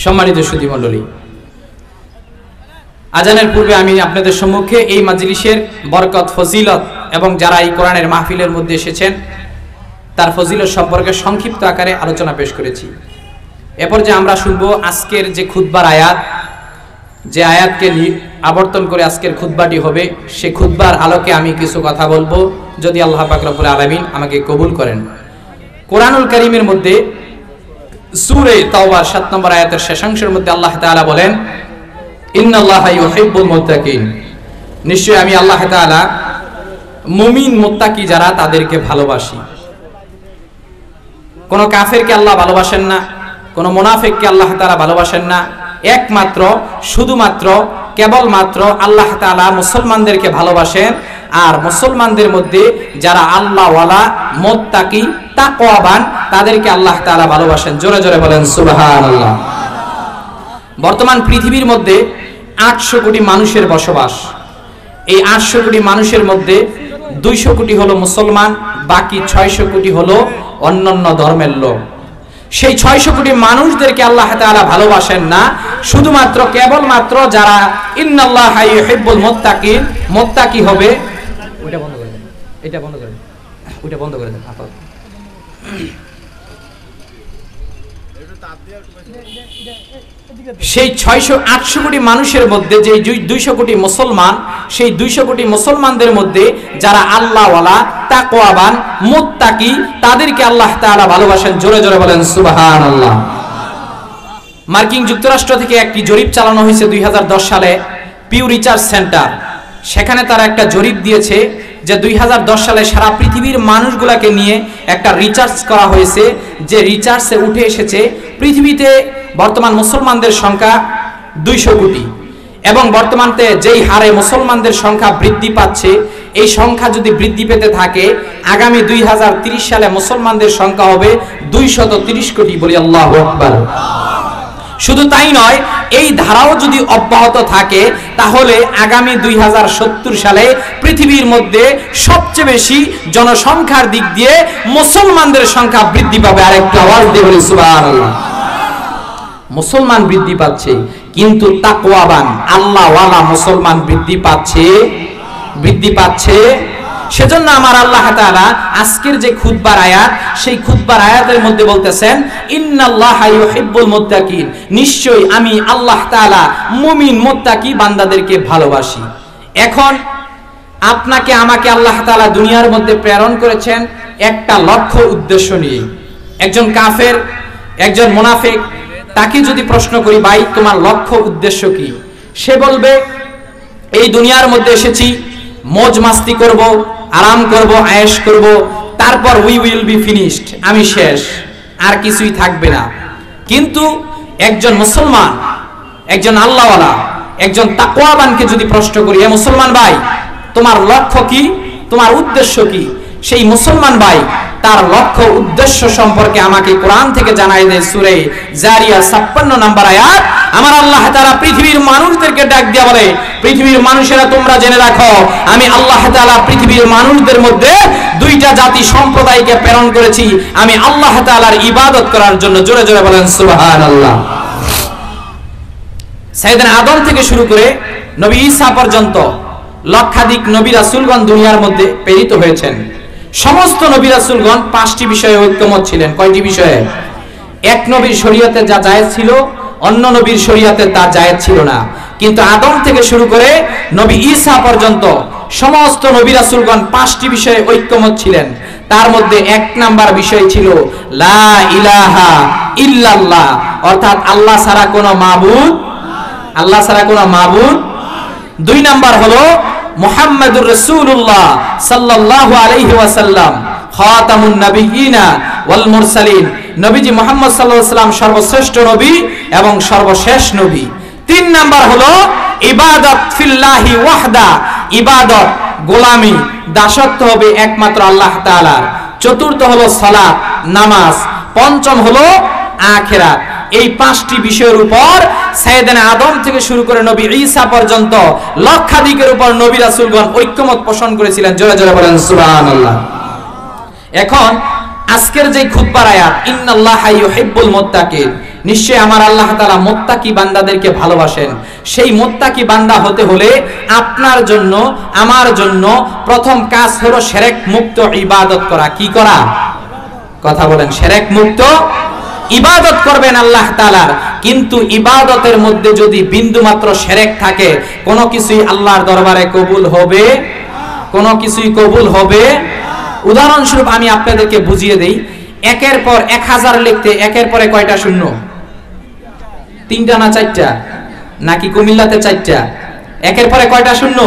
সম্মানিত সুধী মণ্ডলী, আজানের পূর্বে আমি আপনাদের সম্মুখে এই মাজলিসের বরকত, ফজিলত এবং যারা এই কোরআনের মাহফিলের মধ্যে এসেছেন তার ফজিলত সম্পর্কে সংক্ষিপ্ত আকারে আলোচনা পেশ করেছি। এরপর যে আমরা শুনবো আজকের যে খুতবার আয়াত, যে আয়াতকে আবর্তন করে আজকের খুতবাটি হবে, সে খুতবার আলোকে আমি কিছু কথা বলবো, যদি আল্লাহ পাক রব্বুল আলামিন আমাকে কবুল করেন। কোরআনুল কারীমের মধ্যে সূরা তাওবা 7 নম্বর আয়াতের শেষাংশের মধ্যে আল্লাহ তাআলা বলেন, ইন্নাল্লাহা ইউহিব্বুল মুত্তাকিন, নিশ্চয়ই আমি আল্লাহ তাআলা মুমিন মুত্তাকি যারা তাদেরকে ভালোবাসি। কোন কাফেরকে আল্লাহ ভালোবাসেন না, কোন মুনাফিককে আল্লাহ তাআলা ভালোবাসেন না। একমাত্র শুধুমাত্র কেবলমাত্র আল্লাহ তাআলা মুসলমানদেরকে ভালোবাসেন, আর মুসলমানদের মধ্যে যারা আল্লাহওয়ালা, মুত্তাকি, তাকওয়াবান তাদেরকে আল্লাহ তাআলা ভালোবাসেন। জোরে জোরে বলেন সুবহানাল্লাহ। বর্তমান পৃথিবীর মধ্যে 800 কোটি মানুষের বসবাস। এই 800 কোটি মানুষের মধ্যে 200 কোটি হলো মুসলমান, বাকি 600 কোটি হলো অন্যান্য ধর্মের লোক। সেই 600 কোটি মানুষদেরকে আল্লাহ তাআলা ভালোবাসেন না, শুধুমাত্র কেবলমাত্র যারা ইন্নাল্লাহা ইউহিব্বুল মুত্তাকিন, মুত্তাকি হবে। ওইটা বন্ধ করে দেন, এটা বন্ধ করে দেন, ওইটা বন্ধ করে দেন। সেই 600-800 কোটি মানুষের মধ্যে যে 200 কোটি মুসলমান, সেই 200 কোটি মুসলমানদের মধ্যে যারা আল্লাহওয়ালা, তাকওয়াবান, মুত্তাকি তাদেরকে আল্লাহ তাআলা ভালোবাসেন। জোরে জোরে বলেন সুবহানাল্লাহ। মার্কিন যুক্তরাষ্ট্র থেকে একটি জরিপ চালানো হয়েছে 2010 সালে, পিউ রিসার্চ সেন্টার। সেখানে তারা একটা জরিপ দিয়েছে যে 2010 সালে সারা পৃথিবীর মানুষগুলাকে নিয়ে একটা রিসার্চ করা হয়েছে, যে রিসার্চে উঠে এসেছে পৃথিবীতে বর্তমান মুসলমানদের সংখ্যা 200 কোটি, এবং বর্তমানে যেই হারে মুসলমানদের সংখ্যা বৃদ্ধি পাচ্ছে, এই সংখ্যা যদি বৃদ্ধি পেতে থাকে আগামী 2030 সালে মুসলমানদের সংখ্যা হবে 230 কোটি। বলি আল্লাহু আকবার। শুধু তাই নয়, এই ধারাও যদি অব্যাহত থাকে তাহলে আগামী 2070 সালে পৃথিবীর মধ্যে সবচেয়ে বেশি জনসংখ্যার দিক দিয়ে মুসলমানদের সংখ্যা বৃদ্ধি পাবে। আরেকটা আওয়াজ দিয়ে বলি সুবহানাল্লাহ। মুসলমান বৃদ্ধি পাচ্ছে, কিন্তু তাকওয়াবান, আল্লাহওয়ালা মুসলমান বৃদ্ধি পাচ্ছে। সেজন্য আমার আল্লাহ তাআলা আজকের যে খুতবার আয়াত, সেই খুতবার আয়াতের মধ্যে বলতেছেন, ইন্নাল্লাহা ইউহিব্বুল মুত্তাকিন, নিশ্চয়ই আমি আল্লাহ তাআলা মুমিন মুত্তাকি বান্দাদেরকে ভালোবাসি। এখন আপনাকে আমাকে আল্লাহ তাআলা দুনিয়ার মধ্যে প্রেরণ করেছেন একটা লক্ষ্য উদ্দেশ্য নিয়ে। একজন কাফের, একজন মুনাফিক, তাকে যদি প্রশ্ন করি, ভাই তোমার লক্ষ্য উদ্দেশ্য কি? সে বলবে, এই দুনিয়ার মধ্যে এসেছি মौज মাস্তি করব, আরাম করব, আয়েশ করব, তারপর উই উইল বি ফিনিশড, আমি শেষ, আর কিছুই থাকবে না। কিন্তু একজন মুসলমান, একজন আল্লাহওয়ালা, একজন তাকওয়াবানকে যদি প্রশ্ন করি, এ মুসলমান ভাই তোমার লক্ষ্য কি, তোমার উদ্দেশ্য কি? সেই মুসলমান ভাই তার লক্ষ্য উদ্দেশ্য সম্পর্কে আমাকে কোরআন থেকে জানাই দেয়। সূরা জারিয়া 56 নম্বর আয়াত, আমার আল্লাহ তাআলা পৃথিবীর মানুষদেরকে ডাক দিয়ে বলে, পৃথিবীর মানুষেরা তোমরা জেনে রাখো, আমি আল্লাহ তাআলা পৃথিবীর মানুষদের মধ্যে 2টা জাতি সম্প্রদায়কে প্রেরণ করেছি আমি আল্লাহ তাআলার ইবাদত করার জন্য। জোরে জোরে বলেন সুবহানাল্লাহ। সাইয়েদনা আদম থেকে শুরু করে নবী ঈসা পর্যন্ত লক্ষাধিক নবী রাসূলগণ দুনিয়ার মধ্যে প্রেরিত হয়েছেন। সমস্ত নবী রাসূলগণ 5টি বিষয়ে ঐক্যমত ছিলেন। কয়টি বিষয়ে? এক নবীর শরীয়তে যা জায়েজ ছিল, অন্য নবীর শরীয়তে তা জায়েজ ছিল না। কিন্তু আদম থেকে শুরু করে নবী ঈসা পর্যন্ত সমস্ত নবী রাসূলগণ 5টি বিষয়ে ঐক্যমত ছিলেন। তার মধ্যে 1 নাম্বার বিষয় ছিল লা ইলাহা ইল্লাল্লাহ, অর্থাৎ আল্লাহ ছাড়া কোনো মাবুদ, আল্লাহ ছাড়া কোনো মাবুদ। 2 নাম্বার হলো মুহাম্মাদুর রাসূলুল্লাহ সাল্লাল্লাহু আলাইহি ওয়াসাল্লাম খাতামুন নাবিয়িনা ওয়াল মুরসালিন, নবীজি মুহাম্মদ সাল্লাল্লাহু আলাইহি ওয়াসাল্লাম সর্বশ্রেষ্ঠ নবী এবং সর্বশেষ নবী। 3 নাম্বার হলো ইবাদত ফিল্লাহি ওয়াহদা, ইবাদত, গোলামি, দাসত্ব হবে একমাত্র আল্লাহ তাআলার। 4র্থ হলো সালাত, নামাজ। 5ম হলো আখিরাত। এই 5টি বিষয়ের উপর সাইয়েদনা আদম থেকে শুরু করে নবী ঈসা পর্যন্ত লক্ষাধিকের উপর নবী রাসূলগণ ঐক্যমত পোষণ করেছিলেন। জোরে জোরে বলেন সুবহানাল্লাহ। এখন আজকের যে খুতবার আয়াত ইন্নাল্লাহা ইউহিব্বুল মুত্তাকিন, নিশ্চয়ই আমার আল্লাহ তাআলা মুত্তাকি বান্দাদেরকে ভালোবাসেন। সেই মুত্তাকি বান্দা হতে হলে আপনার জন্য আমার জন্য প্রথম কাজ হলো শিরক মুক্ত ইবাদত করা। কি করা? কথা বলেন। শিরক মুক্ত ইবাদত করবেন আল্লাহ তাআলার, কিন্তু ইবাদতের মধ্যে যদি বিন্দুমাত্র শিরক থাকে কোনো কিছুই আল্লাহর দরবারে কবুল হবে, কোনো কিছুই কবুল হবে। উদাহরণস্বরূপ আমি আপনাদেরকে বুঝিয়ে দেই, একের পর 1000 লিখতে একের পরে কয়টা শূন্য? 3টা না 4টা? নাকি কুমিল্লাতে 4টা? একের পরে কয়টা শূন্য?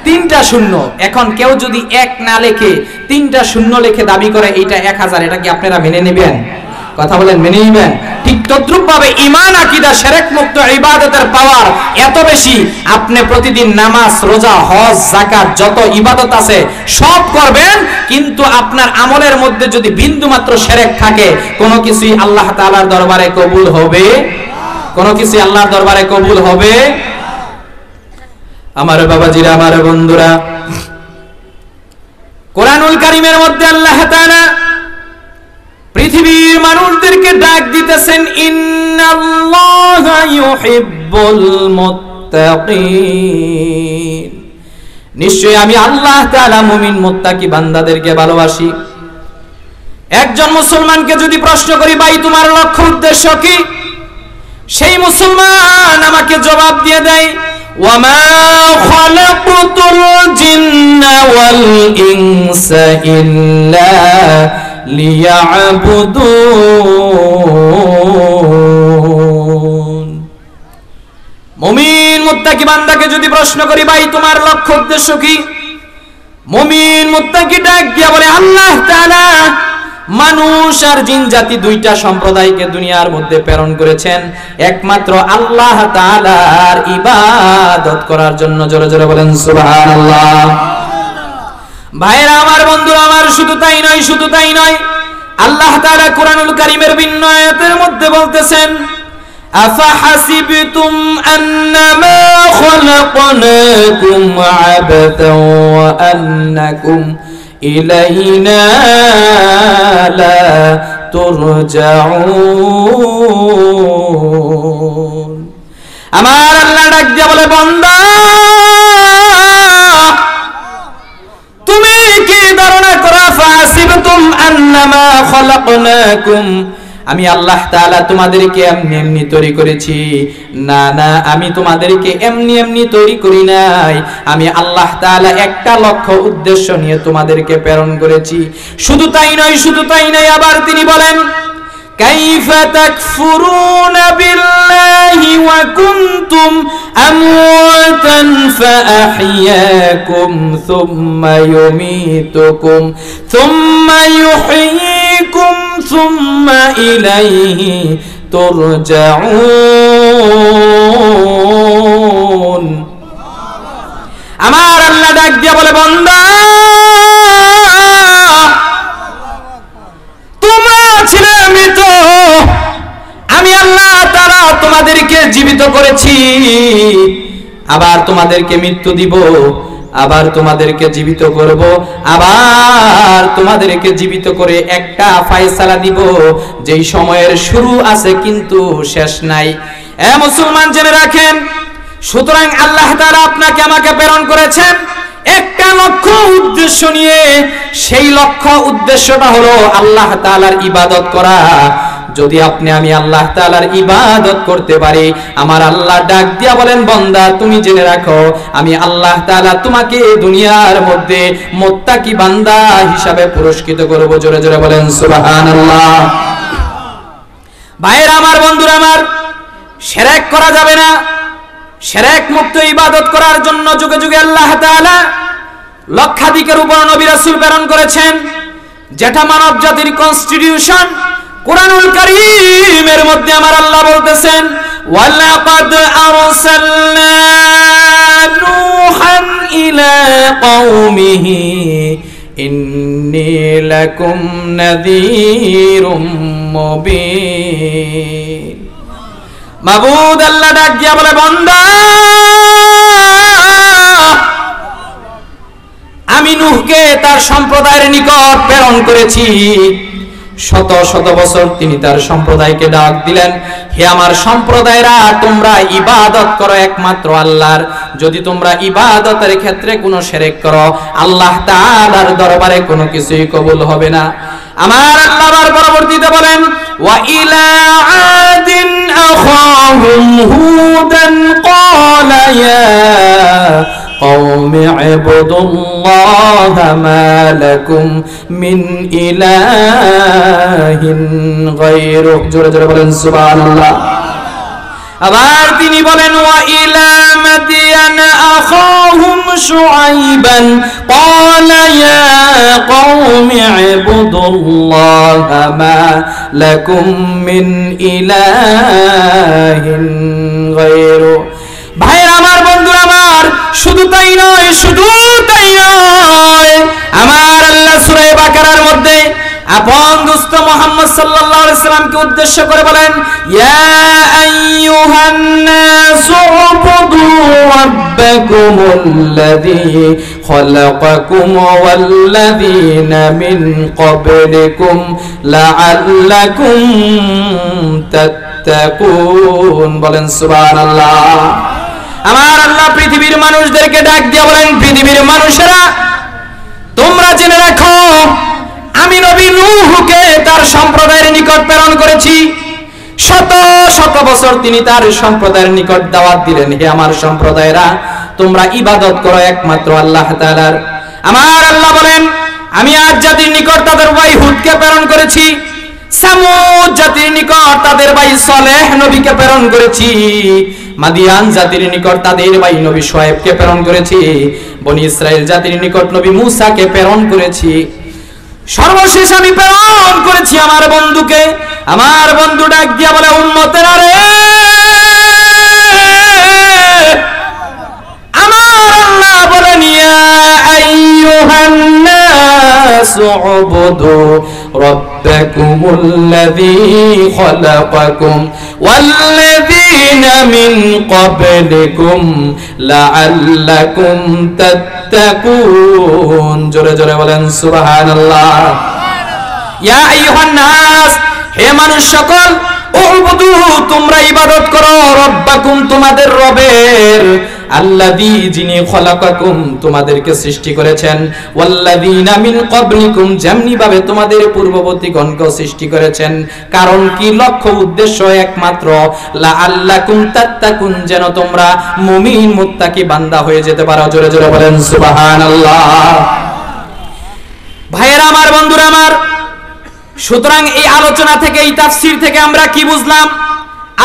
3টা শূন্য। এখন কেউ যদি 1 না লেখে 3টা শূন্য লিখে দাবি করে এইটা 1000, এটা কি আপনারা মেনে নেবেন? কথা বলেন, মেনে নেবেন? ঠিক তদ্রুপ ভাবে ঈমান, আকীদা, শিরক মুক্ত ইবাদতের পাওয়ার এত বেশি, আপনি প্রতিদিন নামাজ, রোজা, হজ, যাকাত যত ইবাদত আছে সব করবেন, কিন্তু আপনার আমলের মধ্যে যদি বিন্দুমাত্র শিরক থাকে কোনো কিছুই আল্লাহ তাআলার দরবারে কবুল হবে? কোনো কিছুই আল্লাহর দরবারে কবুল হবে? আমার বাবাজিরা, আমার বন্ধুরা, কোরআনুল কারীমের মধ্যে আল্লাহ তাআলা পৃথিবীর মানুষদেরকে ডাক দিতেছেন, ইন্নাল্লাহা ইউহিব্বুল মুত্তাকিন। নিশ্চয়ই আমি আল্লাহ তাআলা মুমিন মুত্তাকি বান্দাদেরকে ভালোবাসি। একজন মুসলমানকে যদি প্রশ্ন করি, ভাই তোমার লক্ষ্য উদ্দেশ্য কি? সেই মুসলমান আমাকে জবাব দিয়ে দেয়, ওয়ামা খালাকতুল জিন্না ওয়াল ইনসা ইল্লা লিয়াবুদুন। মুমিন মুত্তাকি বান্দাকে যদি প্রশ্ন করি, ভাই তোমার লক্ষ্য উদ্দেশ্য কি? মুমিন মুত্তাকি ডাক দিয়া বলে, আল্লাহ তাআলা মানুষ আর জিন জাতি দুইটা সম্প্রদায়কে দুনিয়ার মধ্যে প্রেরণ করেছেন একমাত্র আল্লাহ তাআলার ইবাদত করার জন্য। জোরে জোরে বলেন সুবহানাল্লাহ। ভাইরা আমার, বন্ধুরা আমার, শুধু তাই নয়, শুধু তাই নয়, আল্লাহ তাআলা কোরআনুল কারীমের ভিন্ন আয়াতের মধ্যে বলতেছেন, আফাহাসিবতুম আন্নামা খালাকনাকুম আবাতাও ওয়া আন্নাকুম ইলাইনা লা তুরজাউন। আমার আল্লাহ ডাক দিয়া বলে, বান্দা তুমি কি ধারণা করো, ফাসিবতুম আন্নামা খালাকনাকুম, আমি আল্লাহ তাআলা তোমাদেরকে এমনি এমনি তৈরি করেছি? না না, আমি তোমাদেরকে এমনি এমনি তৈরি করি নাই। আমি আল্লাহ তাআলা একটা লক্ষ্য উদ্দেশ্য নিয়ে তোমাদেরকে প্রেরণ করেছি। শুধু তাই নয়, শুধু তাই নয়, আবার তিনি বলেন, কাইফা তাকফুরুনা বিল্লাহি ওয়া কুনতুম আমওয়াতান ফাআহইয়াকুম সুম্মা ইউমীতুকুম সুম্মা ইউহয়ীকুম সুম্মা ইলাইহি তুরজাউন। আমার আল্লাহ ডাক দিয়া বলে, বান্দা তোমরা ছিলে মৃত, আমি আল্লাহ তাআলা তোমাদেরকে জীবিত করেছি, আবার তোমাদেরকে মৃত্যু দিব, আবার তোমাদেরকে জীবিত করব, আবার তোমাদেরকে জীবিত করে একটা ফয়সালা দিব যেই সময়ের শুরু আছে কিন্তু শেষ নাই। এ মুসলমান, জেনে রাখেন, সুতরাং আল্লাহ তাআলা আপনাকে আমাকে প্রেরণ করেছেন একটা লক্ষ্য উদ্দেশ্য নিয়ে। সেই লক্ষ্য উদ্দেশ্যটা হলো আল্লাহ তাআলার ইবাদত করা। যদি আপনি আমি আল্লাহ তাআলার ইবাদত করতে পারি, আমার আল্লাহ ডাক দিয়া বলেন, বান্দা তুমি জেনে রাখো, আমি আল্লাহ তাআলা তোমাকে দুনিয়ার মধ্যে মুত্তাকি বান্দা হিসাবে পুরস্কৃত করব। জোরে জোরে বলেন সুবহানাল্লাহ। ভাইরা আমার, বন্ধুরা আমার, শিরক করা যাবে না। শিরক মুক্ত ইবাদত করার জন্য যুগে যুগে আল্লাহ তাআলা লক্ষাধিকের উপর নবী রাসূল প্রেরণ করেছেন, যেটা মানব জাতির কনস্টিটিউশন। কুরআনুল কারীমের মধ্যে আমার আল্লাহ বলতেছেন, ওয়ালাকাদ আরসালনা নূহান ইলা কওমিহি ইন্নী লাকুম নাযীরুম মুবিন। মাবুদ আল্লাহ ডাক দিয়া বলে, বান্দা আমি নূহকে তার সম্প্রদায়ের নিকট প্রেরণ করেছি। শত শত বছর তিনি তার সম্প্রদায়কে ডাক দিলেন, হে আমার সম্প্রদায়রা, তোমরা ইবাদত করো একমাত্র আল্লাহর। যদি তোমরা ইবাদতের ক্ষেত্রে কোনো শিরক করো, আল্লাহ তাআলার দরবারে কোনো কিছুই কবুল হবে না। আমার আল্লাহ আবার পরবর্তীতে বলেন, ওয়া ইলা আদিন আখাহুম হুদান ক্বালা ইয়া قوم اعبدوا الله ما لكم من إله غيره জোরে জোরে বলেন সুবহানাল্লাহ। আবার তিনি বলেন, ওয়া ইলা মাদিয়ান আখাহুম শুআইবান ক্বালা ইয়া কওমি ইবুদুল্লাহা মা লাকুম মিন ইলাহিন গায়রু। ভাইরা আমার, বন্ধুরা আমার, শুধু তাই নয়, আমার আল্লাহ সূরা বাকারার মধ্যে আপন দোস্ত মুহাম্মদ সাল্লাল্লাহু আলাইহি সাল্লামকে উদ্দেশ্য করে বলেন, ইয়া আইয়ুহান নাসু উবুদু রাব্বাকুমুল্লাযী খালাকাকুম ওয়াল্লাযীনা মিন ক্বাবলিকুম লাআল্লাকুম তাত্তাকুন। বলেন সুবহানাল্লাহ। আমার আল্লাহ পৃথিবীর মানুষদেরকে ডাক দিয়ে বলেন, পৃথিবীর মানুষেরা, তোমরা জেনে রাখো, আমি নবী নূহকে তার সম্প্রদায়ের নিকট প্রেরণ করেছি। শত শত বছর তিনি তার সম্প্রদায়ের নিকট দাওয়াত দিলেন, হে আমার সম্প্রদায়েরা, তোমরা ইবাদত করো একমাত্র আল্লাহ তাআলার। আমার আল্লাহ বলেন, আমি আদ জাতির নিকট তাদের ভাই হুদকে প্রেরণ করেছি, সামুদ জাতির নিকট তাদের ভাই সালেহ নবীকে প্রেরণ করেছি, মাদিয়ান জাতির নিকট তাদের ভাই নবী শুআয়বকে প্রেরণ করেছি, বনি ইসরাইল জাতির নিকট নবী মূসাকে প্রেরণ করেছি। সর্বশেষ আমি প্রেরণ করেছি আমার বন্ধুকে। আমার বন্ধু ডাক দিয়া বলে, উম্মতেরা রে, আমার আল্লাহ বলেন, ইয়া আইয়ুহান নাসু উবুদু রাব্বাকুমুল্লাযী খালাকাকুম ওয়াল্লাযীনা মিন ক্বাবলিকুম লাআল্লাকুম তাত্তাকুন। জোরে জোরে বলেন সুবহানাল্লাহ। ইয়া আইয়ুহান নাস, হে মানুষ সকল, উবুদু, তোমরা ইবাদত করো, রাব্বাকুম, তোমাদের রবের, আল্লাযী, যিনি খলাকাকুম, তোমাদেরকে সৃষ্টি করেছেন, ওয়াল্লাযীনা মিন ক্বাবলিকুম, যেমনি ভাবে তোমাদের পূর্ববর্তীগণকে সৃষ্টি করেছেন। কারণ কি, লক্ষ্য উদ্দেশ্য একমাত্র, লাআল্লাকুম তাত্তাকুন, যেন তোমরা মুমিন মুত্তাকি বান্দা হয়ে যেতে পারো। জোরে জোরে বলেন সুবহানাল্লাহ। ভাইয়েরা আমার, বন্ধুরা আমার, সুতরাং এই আলোচনা থেকে, এই তাফসীর থেকে আমরা কি বুঝলাম?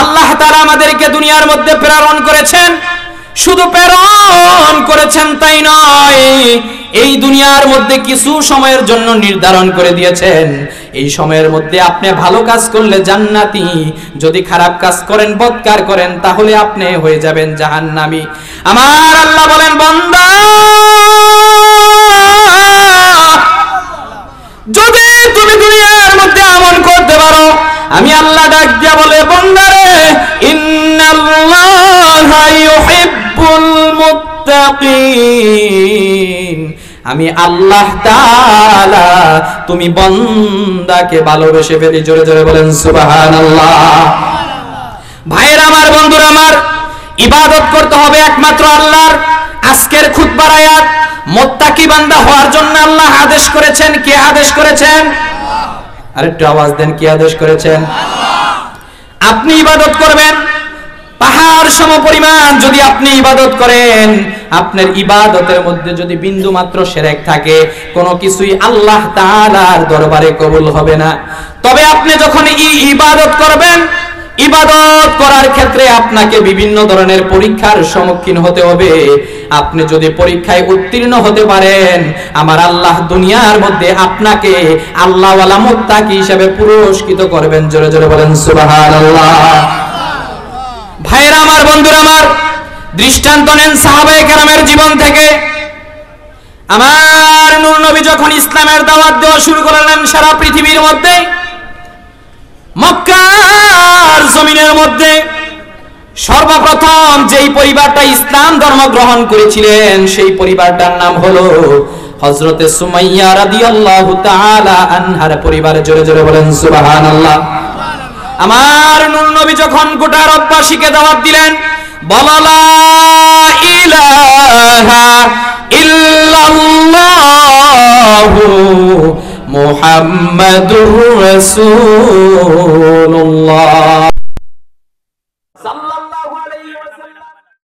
আল্লাহ তাআলা আমাদেরকে দুনিয়ার মধ্যে প্রেরণ করেছেন। শুধু প্রেরণ করেছেন তাই নয়, এই দুনিয়ার মধ্যে কিছু সময়ের জন্য নির্ধারণ করে দিয়েছেন। এই সময়ের মধ্যে আপনি ভালো কাজ করলে জান্নাতি, যদি খারাপ কাজ করেন, বদকার করেন, তাহলে আপনি হয়ে যাবেন জাহান্নামী। আমার আল্লাহ বলেন, বান্দা, যদি তুমি দুনিয়ার মধ্যে আমল করতে পারো, আমি আল্লাহ ডাক দিয়া বলে, বান্দারে, ইন্নাল্লাহা ইউহিব্বুল মুত্তাকিন, আমি আল্লাহ তাআলা তুমি বান্দাকে ভালোবেসে ফেলি। জোরে জোরে বলেন সুবহানাল্লাহ। ভাইরা আমার, বন্ধুরা আমার, ইবাদত করতে হবে একমাত্র আল্লাহর। আজকের খুতবার আয়াত, মুত্তাকি বান্দা হওয়ার জন্য আল্লাহ আদেশ করেছেন। কে আদেশ করেছেন? আরেকটু আওয়াজ দেন, কে আদেশ করেছেন? আপনি ইবাদত করবেন, পাহাড় সমপরিমাণ যদি আপনি ইবাদত করেন, আপনার ইবাদতের মধ্যে যদি বিন্দু মাত্র শিরক থাকে, কোনো কিছুই আল্লাহ তাআলার দরবারে কবুল হবে না। তবে আপনি যখন ইবাদত করবেন, ইবাদত করার ক্ষেত্রে আপনাকে বিভিন্ন ধরনের পরীক্ষার সম্মুখীন হতে হবে। আপনি যদি পরীক্ষায় উত্তীর্ণ হতে পারেন, আমার আল্লাহ দুনিয়ার মধ্যে আপনাকে আল্লাহওয়ালা মুত্তাকি হিসেবে পুরস্কৃত করবেন। জোরে জোরে বলেন সুবহানাল্লাহ। ভাইরা আমার, বন্ধুরা আমার, দৃষ্টান্ত নেন সাহাবায়ে কেরামের জীবন থেকে। আমার নূর নবী যখন ইসলামের দাওয়াত দেওয়া শুরু করলেন সারা পৃথিবীর মধ্যে, মক্কার জমিনের মধ্যে সর্বপ্রথম যেই পরিবারটা ইসলাম ধর্ম গ্রহণ করেছিলেন, সেই পরিবারটার নাম হলো হযরতে সুমাইয়া রাদিয়াল্লাহু তাআলা আনহার পরিবারে জোরে জোরে বলেন সুবহানাল্লাহ। আমার নূর নবী যখন গোটা আরববাসীকে দাওয়াত দিলেন, বলা লা ইলাহা ইল্লাল্লাহু মুহাম্মাদুর রাসূল,